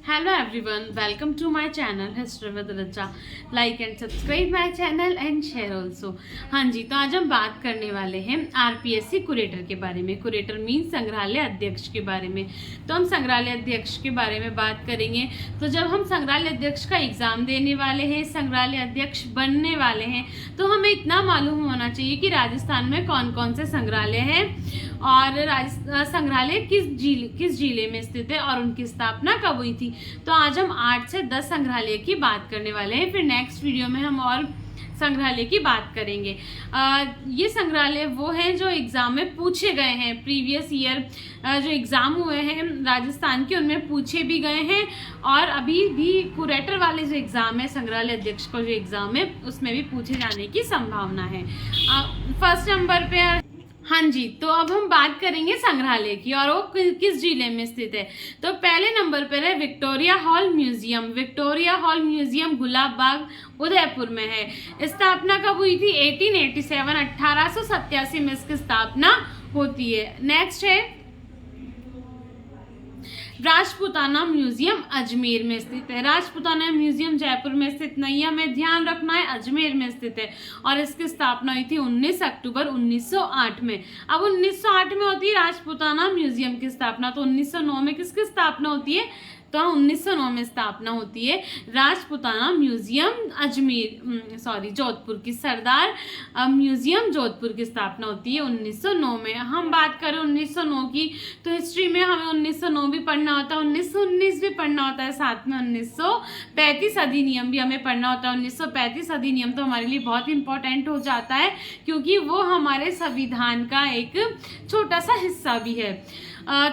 Hello everyone, welcome to my channel history with Racha. Like and subscribe my channel and share also. हाँ जी, तो आज हम बात करने वाले हैं आरपीएससी कुरेटर के बारे में। कुरेटर मीन संग्रहालय अध्यक्ष के बारे में। तो हम संग्रहालय अध्यक्ष के बारे में बात करेंगे। तो जब हम संग्रहालय अध्यक्ष का एग्जाम देने वाले हैं, संग्रहालय अध्यक्ष बनने वाले हैं, तो हमें इतना मालूम होना चाहिए कि राजस्थान में कौन कौन से संग्रहालय हैं और संग्रहालय किस जिले में स्थित है और उनकी स्थापना कब हुई थी। तो आज हम 8 से 10 संग्रहालय की बात करने वाले हैं। फिर नेक्स्ट वीडियो में हम और संग्रहालय की बात करेंगे। ये संग्रहालय वो हैं जो एग्जाम में पूछे गए हैं। प्रीवियस ईयर जो एग्जाम हुए हैं राजस्थान के, उनमें पूछे भी गए हैं और अभी भी कुरेटर वाले जो एग्जाम है, संग्रहालय अध्यक्ष का जो एग्जाम है, उसमें भी पूछे जाने की संभावना है। फर्स्ट नंबर पे हाँ जी, तो अब हम बात करेंगे संग्रहालय की और वो किस जिले में स्थित है। तो पहले नंबर पर है Victoria Hall Museum. Victoria Hall Museum Gulab Bagh Udaipur में है। स्थापना कब हुई थी? 1887 1887 में इसकी स्थापना होती है। नेक्स्ट है राजपूताना म्यूजियम अजमेर में स्थित है। राजपूताना म्यूजियम जयपुर में स्थित नहीं है, हमें ध्यान रखना है, अजमेर में स्थित है और इसकी स्थापना हुई थी 19 अक्टूबर 1908 में। अब 1908 में होती है राजपूताना म्यूजियम की स्थापना, तो 1909 में किसकी स्थापना होती है? तो 1909 में स्थापना होती है राजपूताना म्यूजियम जोधपुर की। सरदार म्यूजियम जोधपुर की स्थापना होती है 1909 में। हम बात करें 1909 की, तो हिस्ट्री में हमें 1909 भी पढ़ना होता है, 1919 भी पढ़ना होता है, साथ में 1935 अधिनियम भी हमें पढ़ना होता है। 1935 अधिनियम तो हमारे लिए बहुत इंपॉर्टेंट हो जाता है क्योंकि वो हमारे संविधान का एक छोटा सा हिस्सा भी है।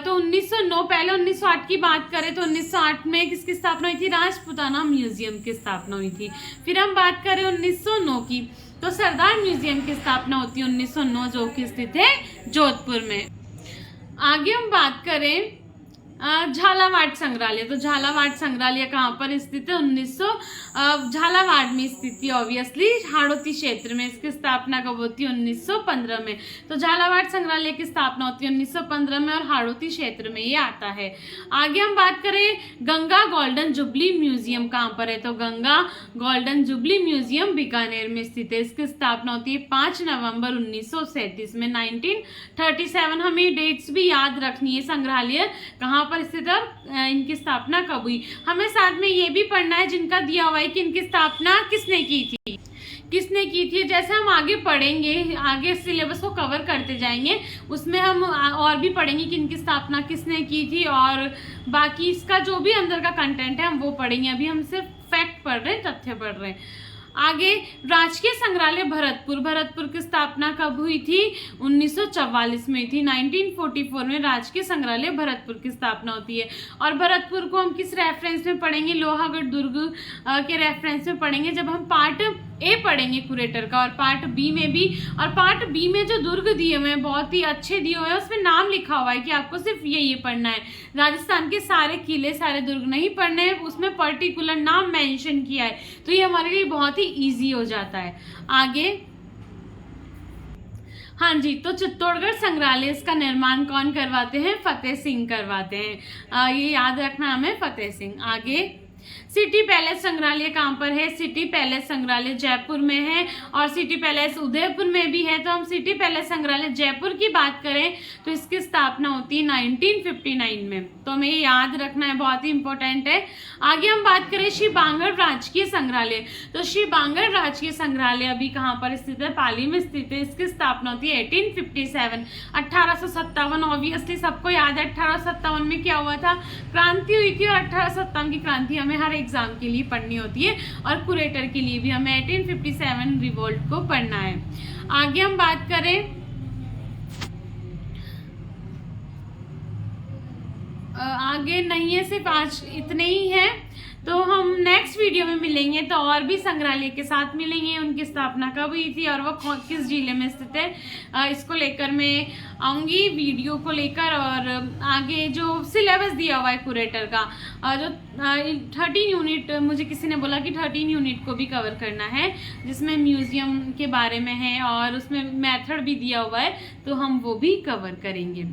तो 1909, पहले 1908 की बात करें तो 1908 में किसकी स्थापना हुई थी? राजपूताना म्यूजियम की स्थापना हुई थी। फिर हम बात करें 1909 की, तो सरदार म्यूजियम की स्थापना होती है 1909, जो कि स्थित है जोधपुर में। आगे हम बात करें झालावाड़ संग्रहालय। तो झालावाड़ संग्रहालय कहाँ पर स्थित है? झालावाड़ में स्थित है, ऑब्वियसली हाड़ौती क्षेत्र में। इसकी स्थापना कब होती है? 1915 में। तो झालावाड़ संग्रहालय की स्थापना होती है 1915 में और हाड़ौती क्षेत्र में ये आता है। आगे हम बात करें गंगा गोल्डन जुबली म्यूजियम कहाँ पर है? तो Ganga golden jubilee museum Bikaner में स्थित है। इसकी स्थापना होती है 5 नवंबर 1937 में। 1937 हमें डेट्स भी याद रखनी है। संग्रहालय कहाँ पर स्थित है, इनकी स्थापना कब हुई। हमें साथ में ये भी पढ़ना है जिनका दिया हुआ है कि इनकी स्थापना किसने की थी। जैसे हम आगे पढ़ेंगे, आगे सिलेबस को कवर करते जाएंगे, उसमें हम और भी पढ़ेंगे कि इनकी स्थापना किसने की थी और बाकी इसका जो भी अंदर का कंटेंट है हम वो पढ़ेंगे। अभी हम सिर्फ फैक्ट पढ़ रहे हैं, तथ्य पढ़ रहे हैं। आगे राजकीय संग्रहालय भरतपुर की स्थापना कब हुई थी? 1944 में थी। 1944 में राजकीय संग्रहालय भरतपुर की स्थापना होती है। और भरतपुर को हम किस रेफरेंस में पढ़ेंगे? लोहागढ़ दुर्ग के रेफरेंस में पढ़ेंगे जब हम पार्ट ए पढ़ेंगे कुरेटर का, और पार्ट बी में भी। और पार्ट बी में जो दुर्ग दिए हुए हैं बहुत ही अच्छे दिए हुए हैं, उसमें नाम लिखा हुआ है कि आपको सिर्फ ये पढ़ना है। राजस्थान के सारे किले, सारे दुर्ग नहीं पढ़ने हैं, उसमें पर्टिकुलर नाम मेंशन किया है, तो ये हमारे लिए बहुत ही इजी हो जाता है। आगे हाँ जी, तो चित्तौड़गढ़ संग्रहालय, इसका निर्माण कौन करवाते हैं? फतेह सिंह करवाते हैं। ये याद रखना हमें, फतेह सिंह। आगे सिटी पैलेस संग्रहालय कहाँ पर है? सिटी पैलेस संग्रहालय जयपुर में है और सिटी पैलेस उदयपुर में भी है। तो हम सिटी पैलेस संग्रहालय जयपुर की बात करें तो इसकी स्थापना होती है 1959 में। तो हमें ये याद रखना है, बहुत ही इंपॉर्टेंट है। आगे हम बात करें श्री बांगड़ राजकीय संग्रहालय। तो श्री बांगड़ राजकीय संग्रहालय अभी कहाँ पर स्थित है? पाली में स्थित है। इसकी स्थापना होती है 1857 1857। ऑब्वियसली सबको याद है 1857 में क्या हुआ था? क्रांति हुई थी और 1857 की क्रांति हमें हर एग्जाम के लिए पढ़नी होती है और कुरेटर के लिए भी हमें 1857 रिवोल्ट को पढ़ना है। आगे हम बात करें आगे नहीं है, सिर्फ आज इतने ही है। तो हम नेक्स्ट वीडियो में मिलेंगे तो और भी संग्रहालय के साथ मिलेंगे, उनकी स्थापना कब हुई थी और वो किस जिले में स्थित है, इसको लेकर मैं आऊँगी वीडियो को लेकर। और आगे जो सिलेबस दिया हुआ है कुरेटर का, जो 13 यूनिट, मुझे किसी ने बोला कि 13 यूनिट को भी कवर करना है, जिसमें म्यूजियम के बारे में है और उसमें मेथड भी दिया हुआ है, तो हम वो भी कवर करेंगे।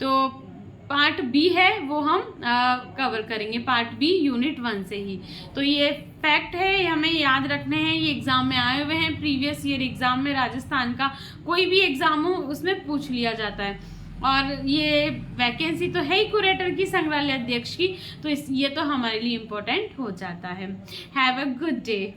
तो पार्ट बी है वो हम कवर करेंगे, पार्ट बी यूनिट 1 से ही। तो ये फैक्ट है, ये हमें याद रखने हैं, ये एग्जाम में आए हुए हैं, प्रीवियस ईयर एग्जाम में राजस्थान का कोई भी एग्जाम हो उसमें पूछ लिया जाता है। और ये वैकेंसी तो है ही क्यूरेटर की, संग्रहालय अध्यक्ष की, तो ये तो हमारे लिए इम्पोर्टेंट हो जाता है। Have a good day.